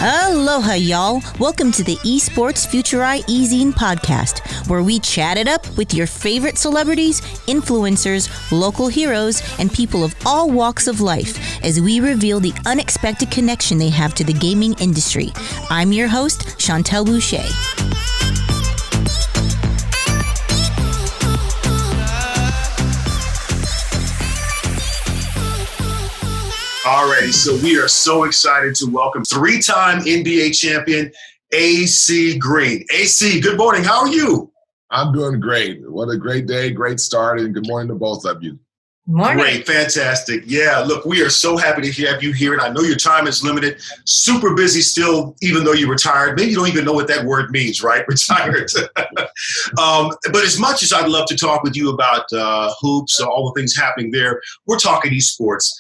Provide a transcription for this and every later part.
Aloha, y'all. Welcome to the Esports Futuri E-Zine Podcast, where we chat it up with your favorite celebrities, influencers, local heroes, and people of all walks of life as we reveal the unexpected connection they have to the gaming industry. I'm your host, Chauntel Boucher. Alrighty, so we are so excited to welcome three-time NBA champion A.C. Green. A.C., good morning. How are you? I'm doing great. What a great day, great start, and good morning to both of you. Morning. Great, fantastic. Yeah, look, we are so happy to have you here, and I know your time is limited. Super busy still, even though you're retired. Maybe you don't even know what that word means, right? Retired. But as much as I'd love to talk with you about hoops, all the things happening there, we're talking esports.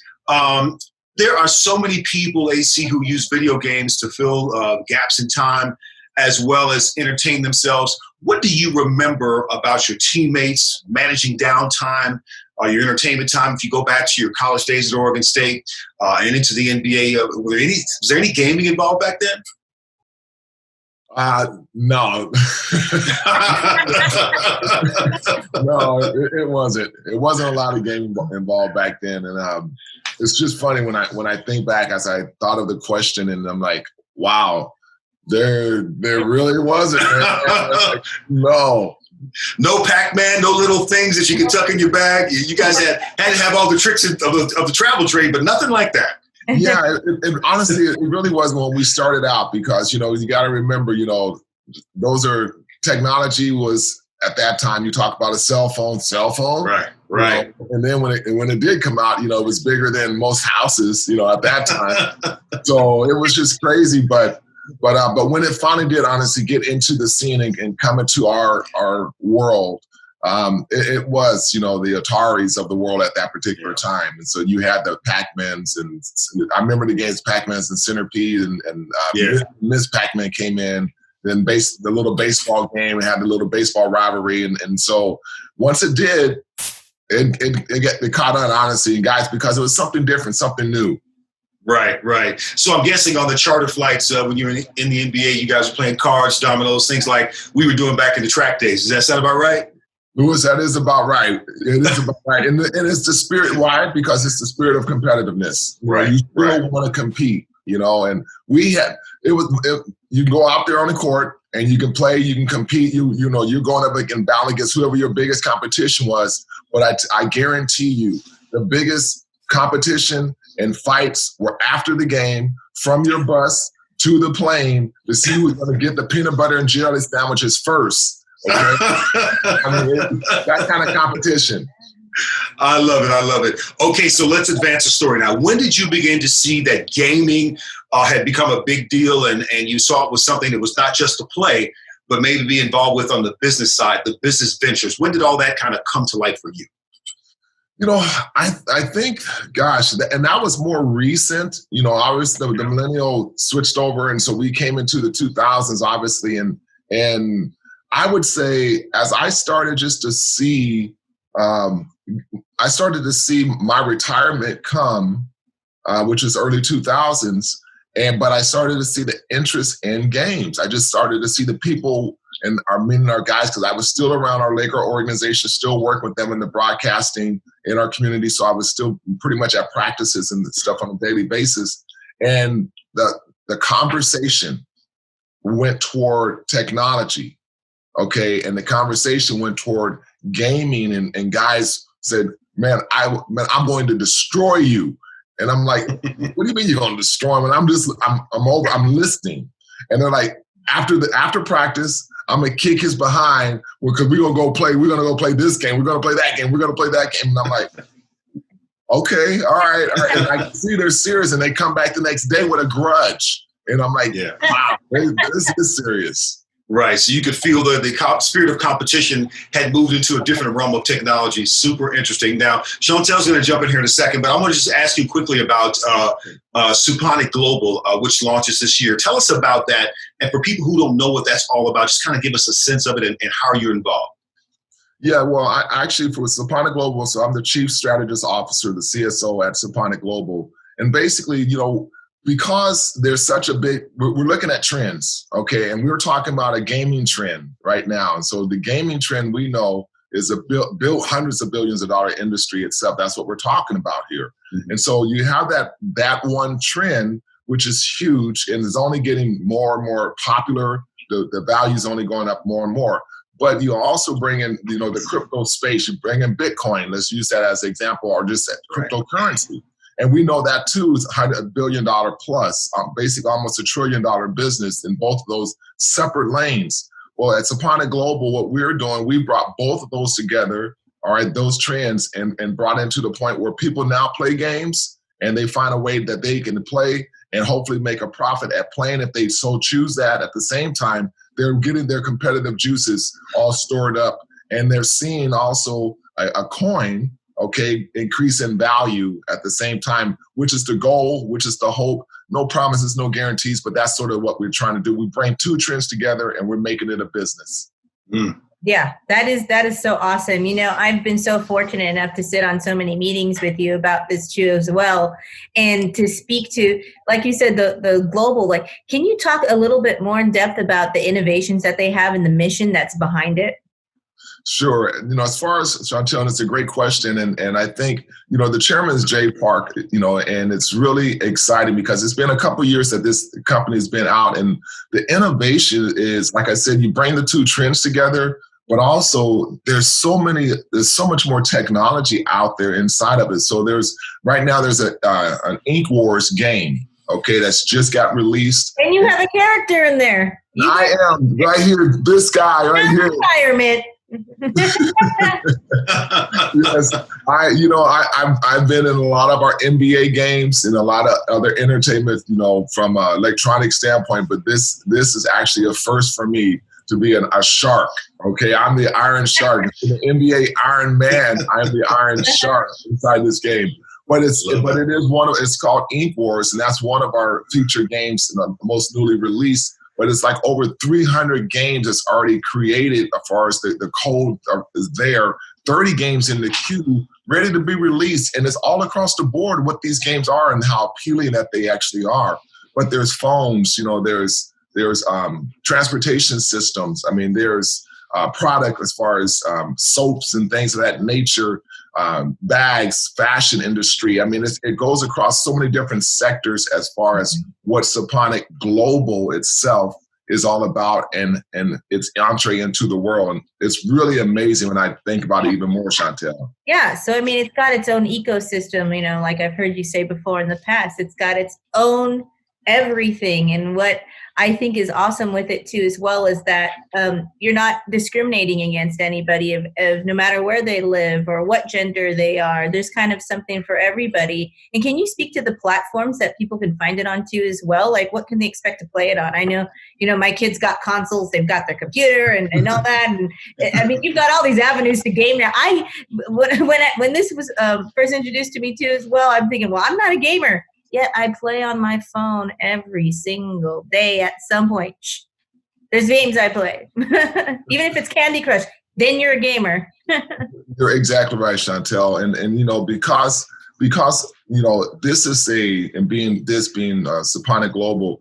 There are so many people, AC, who use video games to fill gaps in time as well as entertain themselves. What do you remember about your teammates, managing downtime, your entertainment time? If you go back to your college days at Oregon State and into the NBA, was there any gaming involved back then? No. No, it wasn't. It wasn't a lot of gaming involved back then, and it's just funny when I think back as I thought of the question, and I'm like, wow, there really wasn't. Like, no. No Pac-Man, no little things that you could tuck in your bag. You guys had to have all the tricks of the travel trade, but nothing like that. Yeah, honestly, it really wasn't when we started out because, you got to remember, technology was at that time, you talk about a cell phone. Right. And then when it did come out, it was bigger than most houses, at that time. So it was just crazy. But when it finally did honestly get into the scene and come into our world, it was, the Ataris of the world at that particular time. And so you had the Pac-Mans, and I remember the games Pac-Mans and Centipede, and Miss Pac-Man came in. Then the little baseball game, and had the little baseball rivalry. And so once it did, it caught on, honestly, guys, because it was something different, something new. Right. So I'm guessing on the charter flights, when you were in the NBA, you guys were playing cards, dominoes, things like we were doing back in the track days. Does that sound about right? Lewis, that is about right. It is about right. And it's the spirit, why? Because it's the spirit of competitiveness. Right. You still want to compete, and you go out there on the court and you can play, you can compete, you're going up and battle against whoever your biggest competition was. But I guarantee you the biggest competition and fights were after the game, from your bus to the plane, to see who's going to get the peanut butter and jelly sandwiches first. Okay? That kind of competition. I love it. Okay, so let's advance the story now. When did you begin to see that gaming had become a big deal and you saw it was something that was not just to play, but maybe be involved with on the business side, the business ventures? When did all that kind of come to light for you? I think, gosh, and that was more recent. Obviously the millennial switched over, and so we came into the 2000s, obviously, and I would say as I started just to see, I started to see my retirement come, which is early 2000s, but I started to see the interest in games. I just started to see the people and our guys, because I was still around our Laker organization, still working with them in the broadcasting in our community. So I was still pretty much at practices and stuff on a daily basis. And the conversation went toward technology, okay? And the conversation went toward gaming, and guys said, man, I'm going to destroy you. And I'm like, what do you mean you're going to destroy him? And I'm listening. And they're like, after practice, I'm going to kick his behind because we're going to go play. We're going to go play this game. We're going to play that game. We're going to play that game. And I'm like, okay, all right. And I can see they're serious, and they come back the next day with a grudge. And I'm like, wow, this is serious. Right, so you could feel the spirit of competition had moved into a different realm of technology. Super interesting. Now, Chauntel's going to jump in here in a second, but I want to just ask you quickly about Suponic Global, which launches this year. Tell us about that, and for people who don't know what that's all about, just kind of give us a sense of it and how you're involved. Yeah, well, I actually, for Suponic Global, so I'm the Chief Strategist Officer, the CSO at Suponic Global. And basically, because there's such a big, we're looking at trends, okay? And we're talking about a gaming trend right now. And so the gaming trend we know is hundreds of billions of dollar industry itself. That's what we're talking about here. Mm-hmm. And so you have that one trend, which is huge and is only getting more and more popular. The value is only going up more and more. But you also bring in, the crypto space. You bring in Bitcoin. Let's use that as an example, or just cryptocurrency. And we know that too is $100 billion plus, basically almost $1 trillion business in both of those separate lanes. Well, at Suponic Global, what we're doing, we brought both of those together, all right, those trends, and brought into the point where people now play games and they find a way that they can play and hopefully make a profit at playing if they so choose that. At the same time, they're getting their competitive juices all stored up, and they're seeing also a coin, okay, increase in value at the same time, which is the goal, which is the hope. No promises, no guarantees, but that's sort of what we're trying to do. We bring two trends together and we're making it a business. Mm. Yeah, that is so awesome. I've been so fortunate enough to sit on so many meetings with you about this too as well. And to speak to, like you said, the global, can you talk a little bit more in depth about the innovations that they have and the mission that's behind it? Sure. As far as Chauntel, it's a great question. And I think, the chairman is Jay Park, and it's really exciting because it's been a couple of years that this company has been out. And the innovation is, like I said, you bring the two trends together, but also there's so much more technology out there inside of it. So right now there's an Ink Wars game, okay, that's just got released. And you have a character in there. I am right here, this guy right here. Retirement. Yes, I've been in a lot of our NBA games and a lot of other entertainment, from an electronic standpoint, but this is actually a first for me to be a shark. Okay, I'm the Iron Shark. The NBA Iron Man, I'm the Iron Shark inside this game. But it's called Ink Wars, and that's one of our feature games, most newly released. But it's like over 300 games that's already created as far as the code is there, 30 games in the queue, ready to be released. And it's all across the board what these games are and how appealing that they actually are. But there's phones, there's transportation systems. I mean, there's product as far as soaps and things of that nature, bags, fashion industry. I mean, it goes across so many different sectors as far as what Suponic Global itself is all about and its entree into the world. And it's really amazing when I think about it even more, Chauntel. Yeah. So, I mean, it's got its own ecosystem, like I've heard you say before in the past, it's got its own everything. And what I think is awesome with it too, as well, is that you're not discriminating against anybody of no matter where they live or what gender they are. There's kind of something for everybody. And can you speak to the platforms that people can find it on too as well? Like, what can they expect to play it on? I know, my kids got consoles, they've got their computer and all that. And I mean, you've got all these avenues to game now. When this was first introduced to me too as well, I'm thinking, well, I'm not a gamer. Yet I play on my phone every single day at some point. There's games I play. Even if it's Candy Crush, then you're a gamer. You're exactly right, Chauntel. And because this is being Suponic Global,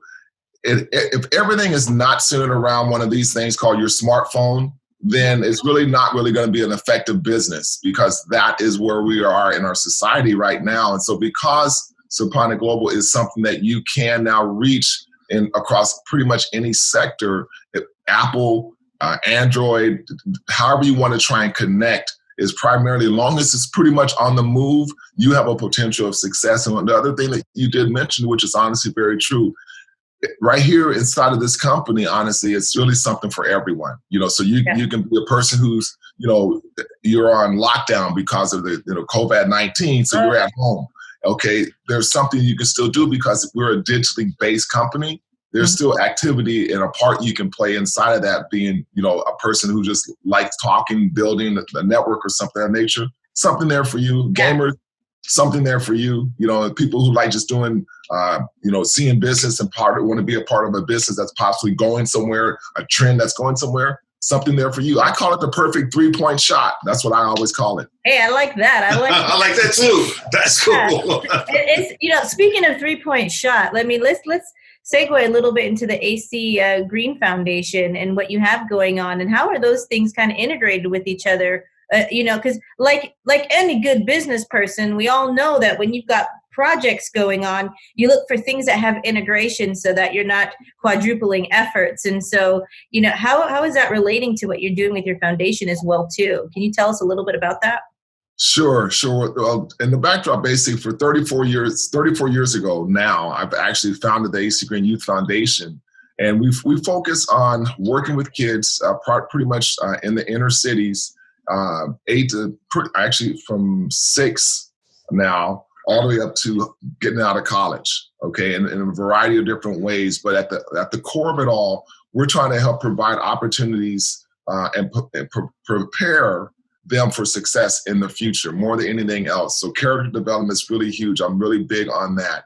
if everything is not centered around one of these things called your smartphone, then it's really not really going to be an effective business, because that is where we are in our society right now. And so because Suponic Global is something that you can now reach across pretty much any sector, Apple, Android, however you want to try and connect, is primarily, as long as it's pretty much on the move, you have a potential of success. And the other thing that you did mention, which is honestly very true, right here inside of this company, honestly, it's really something for everyone. So you can be a person who's, you're on lockdown because of the COVID-19, so you're at home. Okay, there's something you can still do because we're a digitally based company. There's still activity and a part you can play inside of that, being, a person who just likes talking, building a network or something of that nature. Something there for you. Gamers, something there for you. People who like just doing, seeing business and want to be a part of a business that's possibly going somewhere, a trend that's going somewhere. something there for you. I call it the perfect 3-point shot. That's what I always call it. Hey, I like that. I like that too. That's cool. It's speaking of 3-point shot. Let's segue a little bit into the AC Green Foundation and what you have going on, and how are those things kind of integrated with each other? Because like any good business person, we all know that when you've got projects going on, you look for things that have integration so that you're not quadrupling efforts. And so, how is that relating to what you're doing with your foundation as well too? Can you tell us a little bit about that? Sure. Well, in the backdrop, basically, for 34 years ago now, I've actually founded the AC Green Youth Foundation. And we focus on working with kids pretty much in the inner cities, from 6 now, all the way up to getting out of college, okay, in a variety of different ways. But at the core of it all, we're trying to help provide opportunities and prepare them for success in the future more than anything else. So character development is really huge. I'm really big on that.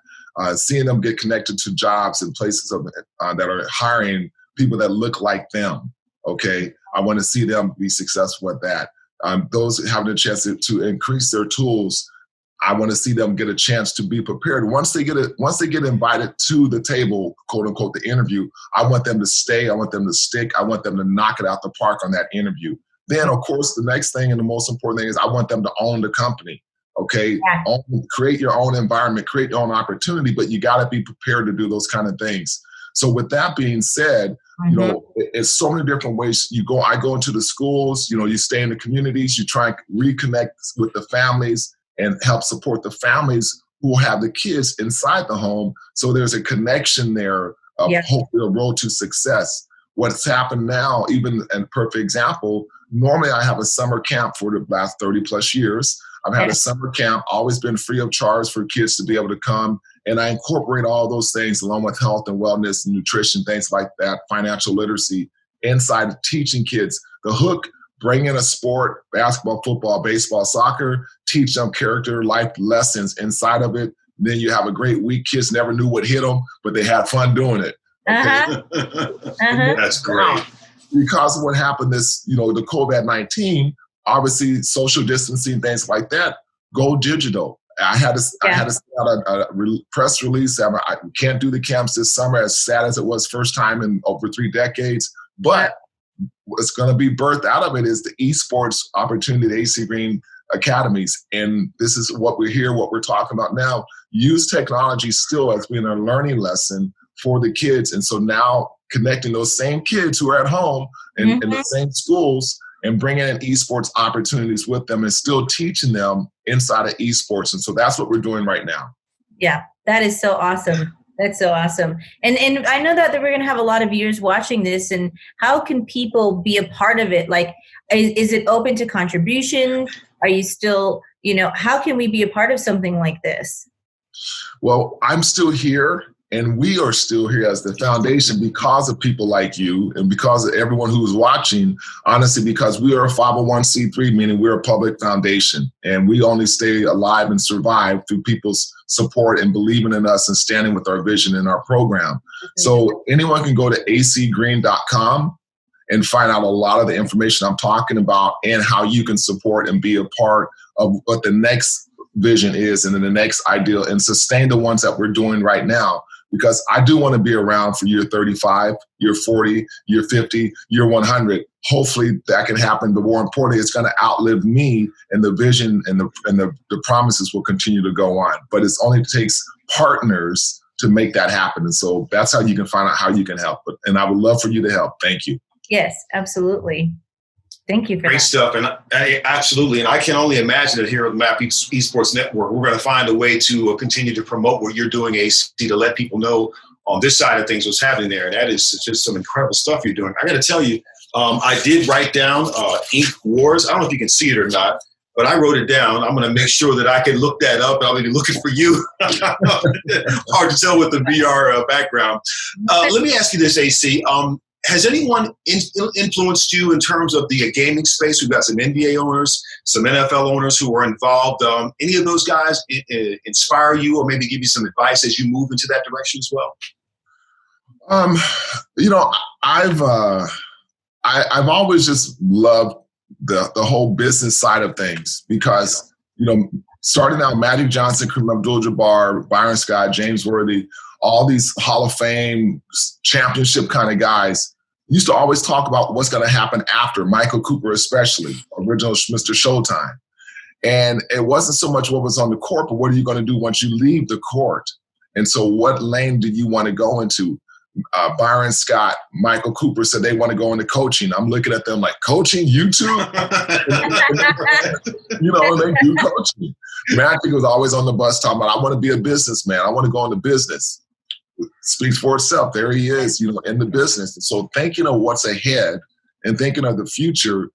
Seeing them get connected to jobs and places that are hiring people that look like them, okay? I want to see them be successful at that. Those having a chance to increase their tools, I want to see them get a chance to be prepared. Once they get invited to the table, quote unquote, the interview, I want them to stay. I want them to stick. I want them to knock it out the park on that interview. Then, of course, the next thing and the most important thing is I want them to own the company. Okay, yeah. Create your own environment, create your own opportunity, but you got to be prepared to do those kind of things. So with that being said, it's so many different ways you go. I go into the schools, you stay in the communities, you try and reconnect with the families and help support the families who have the kids inside the home. So there's a connection there of hopefully a road to success. What's happened now, even a perfect example, normally I have a summer camp for the last 30 plus years. I've had a summer camp, always been free of charge for kids to be able to come. And I incorporate all those things along with health and wellness and nutrition, things like that, financial literacy, inside of teaching kids. The hook, bring in a sport, basketball, football, baseball, soccer, teach them character, life lessons inside of it. Then you have a great week. Kids never knew what hit them, but they had fun doing it. Okay? That's great. Because of what happened the COVID-19, obviously social distancing, things like that, go digital. I had to send out a press release. I can't do the camps this summer, as sad as it was first time in over 3 decades. But what's going to be birthed out of it is the esports opportunity, the AC Green Academies. And this is what we're talking about now. Use technology still as being a learning lesson for the kids. And so now connecting those same kids who are at home in the same schools and bringing in esports opportunities with them and still teaching them inside of esports. And so that's what we're doing right now. Yeah, that is so awesome. That's so awesome. And I know that we're going to have a lot of viewers watching this, and how can people be a part of it? Like, is it open to contribution? Are you still, how can we be a part of something like this? Well, I'm still here. And we are still here as the foundation because of people like you and because of everyone who's watching, honestly, because we are a 501c3, meaning we're a public foundation. And we only stay alive and survive through people's support and believing in us and standing with our vision and our program. So anyone can go to acgreen.com and find out a lot of the information I'm talking about and how you can support and be a part of what the next vision is and then the next ideal and sustain the ones that we're doing right now. Because I do want to be around for year 35, year 40, year 50, year 100. Hopefully that can happen. But more importantly, it's going to outlive me, and the vision and the promises will continue to go on. But it only takes partners to make that happen. And so that's how you can find out how you can help. And I would love for you to help. Thank you. Yes, absolutely. Thank you for Great stuff. And absolutely. And I can only imagine that here at the MAP Esports Network, we're going to find a way to continue to promote what you're doing, AC, to let people know on this side of things what's happening there. And that is just some incredible stuff you're doing. I got to tell you, I did write down Ink Wars. I don't know if you can see it or not, but I wrote it down. I'm going to make sure that I can look that up. I'll be looking for you. Hard to tell with the VR background. Let me ask you this, AC. Has anyone influenced you in terms of the gaming space? We've got some NBA owners, some NFL owners who are involved. Any of those guys inspire you or maybe give you some advice as you move into that direction as well? I've always just loved the whole business side of things because, starting out, Magic Johnson, Kareem Abdul-Jabbar, Byron Scott, James Worthy, all these Hall of Fame championship kind of guys used to always talk about what's going to happen after, Michael Cooper especially, original Mr. Showtime. And it wasn't so much what was on the court, but what are you going to do once you leave the court? And so what lane do you want to go into? Byron Scott, Michael Cooper said they want to go into coaching. I'm looking at them like, coaching, you too? They do coaching. Magic was always on the bus talking about, I want to be a businessman. I want to go into business. Speaks for itself. There he is, in the business. And so thinking of what's ahead and thinking of the future,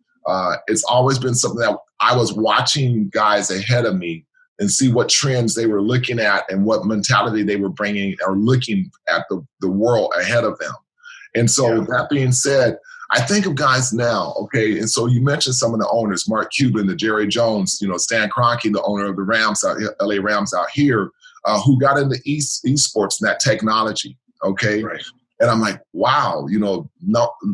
it's always been something that I was watching guys ahead of me and see what trends they were looking at and what mentality they were bringing or looking at the world ahead of them. And so that being said, I think of guys now, okay, and so you mentioned some of the owners, Mark Cuban, the Jerry Jones, Stan Kroenke, the owner of the Rams, LA Rams out here, who got into esports and that technology, okay? Right. And I'm like, wow,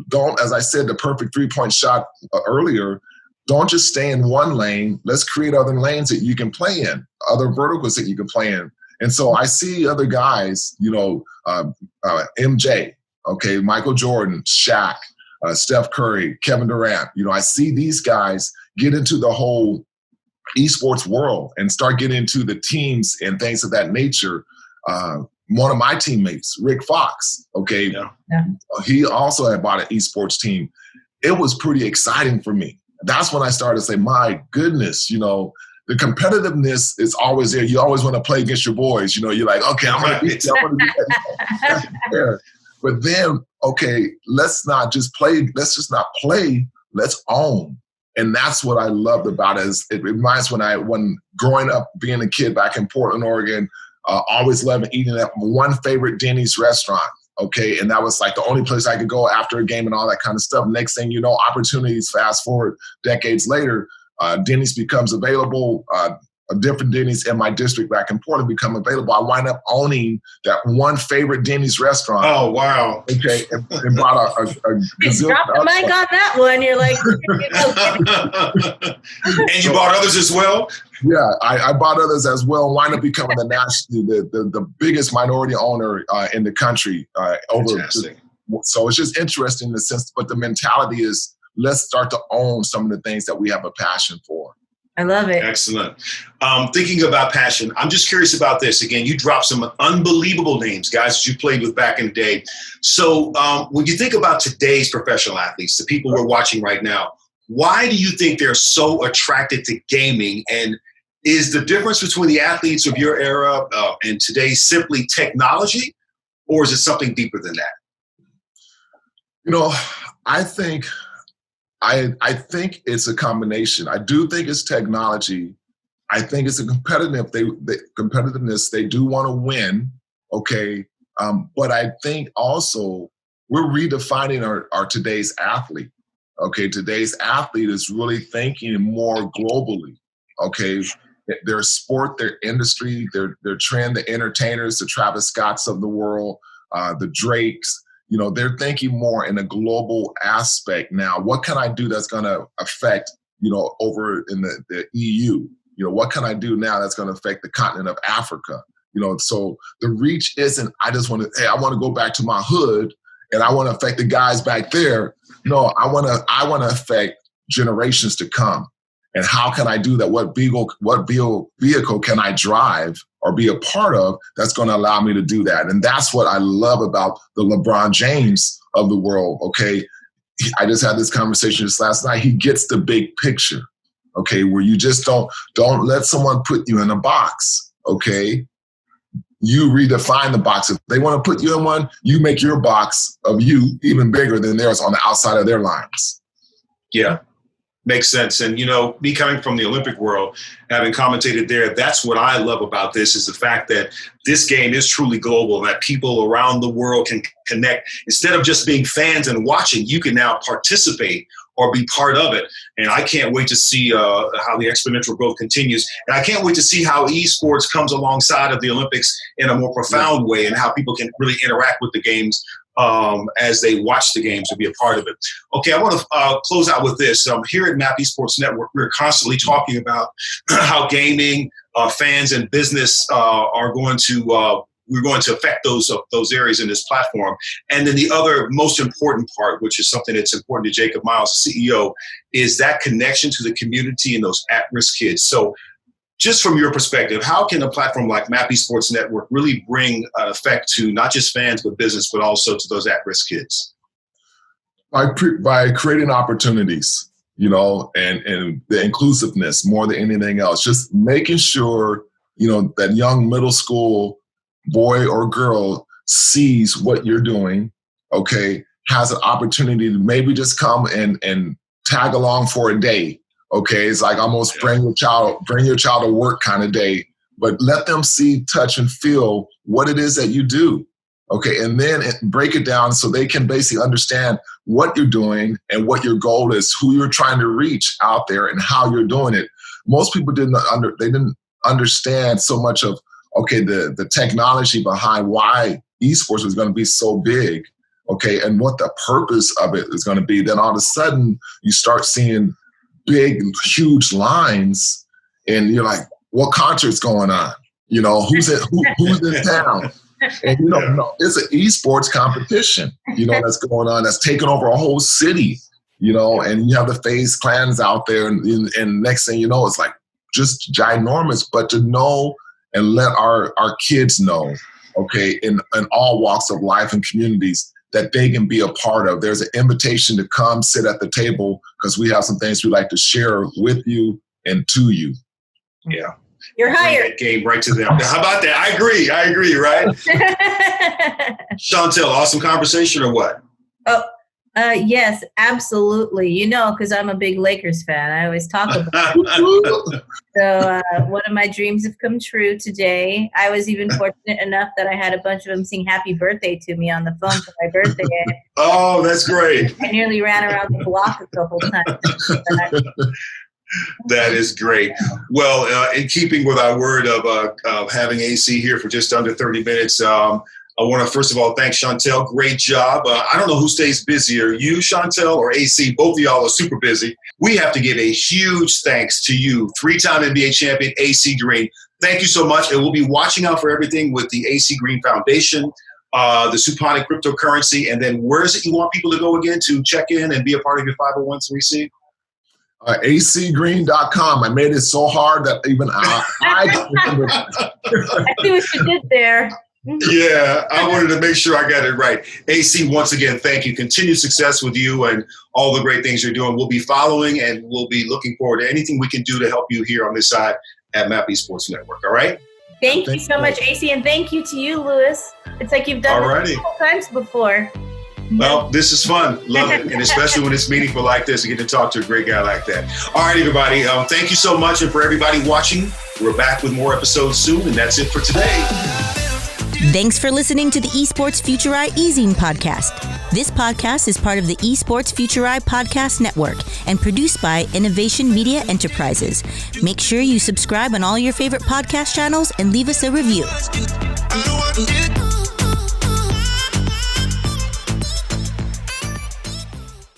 don't, as I said, the perfect three-point shot earlier, don't just stay in one lane. Let's create other lanes that you can play in, other verticals that you can play in. And so I see other guys, MJ, okay, Michael Jordan, Shaq, Steph Curry, Kevin Durant. I see these guys get into the whole esports world and start getting into the teams and things of that nature. One of my teammates, Rick Fox, okay, he also had bought an esports team. It was pretty exciting for me. That's when I started to say, my goodness, the competitiveness is always there. You always want to play against your boys. You're like, okay, I'm going to beat you. I want to be there. But then, okay, let's not just play. Let's just not play. Let's own. And that's what I loved about it. It reminds when growing up, being a kid back in Portland, Oregon, always loving eating at one favorite Denny's restaurant. Okay, and that was like the only place I could go after a game and all that kind of stuff. Next thing you know, opportunities, fast forward decades later, Denny's becomes available. A different Denny's in my district back in Portland become available. I wind up owning that one favorite Denny's restaurant. Oh, wow. Okay, and bought a drop the mic on that one. You're like, and you bought others as well? Yeah, I bought others as well and wind up becoming the biggest minority owner in the country. So it's just interesting in the sense, but the mentality is let's start to own some of the things that we have a passion for. I love it. Excellent. Thinking about passion, I'm just curious about this. Again, you dropped some unbelievable names, guys, that you played with back in the day. So when you think about today's professional athletes, the people we're watching right now, why do you think they're so attracted to gaming? And is the difference between the athletes of your era and today simply technology, or is it something deeper than that? I think it's a combination. I do think it's technology. I think it's a competitiveness. They do want to win, okay? But I think also we're redefining our today's athlete, okay? Today's athlete is really thinking more globally, okay? Their sport, their industry, their trend, the entertainers, the Travis Scotts of the world, the Drakes, they're thinking more in a global aspect now. What can I do that's going to affect, over in the EU? What can I do now that's going to affect the continent of Africa? So the reach isn't, I want to go back to my hood and I want to affect the guys back there. No, I want to affect generations to come. And how can I do that? What vehicle can I drive or be a part of that's going to allow me to do that? And that's what I love about the LeBron James of the world, okay? I just had this conversation just last night. He gets the big picture, okay, where you just don't let someone put you in a box, okay? You redefine the box. If they want to put you in one, you make your box of you even bigger than theirs on the outside of their lines. Yeah. Makes sense. And, me coming from the Olympic world, having commentated there, that's what I love about this is the fact that this game is truly global, that people around the world can connect. Instead of just being fans and watching, you can now participate or be part of it. And I can't wait to see how the exponential growth continues. And I can't wait to see how esports comes alongside of the Olympics in a more profound way and how people can really interact with the games as they watch the games and be a part of it. Okay, I want to close out with this. Here at MAP Esports Network, we're constantly talking about how gaming, fans, and business are going to we're going to affect those areas in this platform. And then the other most important part, which is something that's important to Jacob Miles, CEO, is that connection to the community and those at-risk kids. So just from your perspective, how can a platform like MAP Esports Network really bring an effect to not just fans, but business, but also to those at-risk kids? By creating opportunities, and the inclusiveness more than anything else, just making sure, that young middle school boy or girl sees what you're doing, okay, has an opportunity to maybe just come and tag along for a day. Okay, it's like almost bring your child to work kind of day, but let them see, touch, and feel what it is that you do. Okay, and then break it down so they can basically understand what you're doing and what your goal is, who you're trying to reach out there, and how you're doing it. Most people didn't understand so much of the technology behind why esports is going to be so big. Okay, and what the purpose of it is going to be. Then all of a sudden you start seeing big, huge lines, and you're like, what concert's going on? Who's in town? And it's an esports competition, that's going on, that's taking over a whole city, and you have the FaZe clans out there, and next thing you know, it's like just ginormous. But to know and let our kids know, okay, in all walks of life and communities, that they can be a part of. There's an invitation to come sit at the table because we have some things we'd like to share with you and to you. Yeah. You're hired. Bring that game right to them. How about that? I agree, right? Chauntel, awesome conversation or what? Yes, absolutely. Because I'm a big Lakers fan. I always talk about it. So one of my dreams have come true today. I was even fortunate enough that I had a bunch of them sing happy birthday to me on the phone for my birthday. Oh, that's great. I nearly ran around the block a couple times. That is great. Well, in keeping with our word of having AC here for just under 30 minutes, I want to, first of all, thank Chauntel. Great job. I don't know who stays busier, you, Chauntel, or AC. Both of y'all are super busy. We have to give a huge thanks to you, three-time NBA champion AC Green. Thank you so much. And we'll be watching out for everything with the AC Green Foundation, the Suponic cryptocurrency, and then where is it you want people to go again to check in and be a part of your 501c? acgreen.com. I made it so hard that even I don't remember. I see what you did there. Yeah, I wanted to make sure I got it right. AC, once again, thank you. Continued success with you and all the great things you're doing. We'll be following and we'll be looking forward to anything we can do to help you here on this side at MAP Esports Network. All right? Thank you so much, AC, and thank you to you, Lewis. It's like you've done this a couple times before. Well, this is fun. Love it. And especially when it's meaningful like this, you get to talk to a great guy like that. All right, everybody. Thank you so much. And for everybody watching, we're back with more episodes soon. And that's it for today. Thanks for listening to the Esports Futuri E-Zine Podcast. This podcast is part of the Esports Futuri Podcast Network and produced by Innovation Media Enterprises. Make sure you subscribe on all your favorite podcast channels and leave us a review.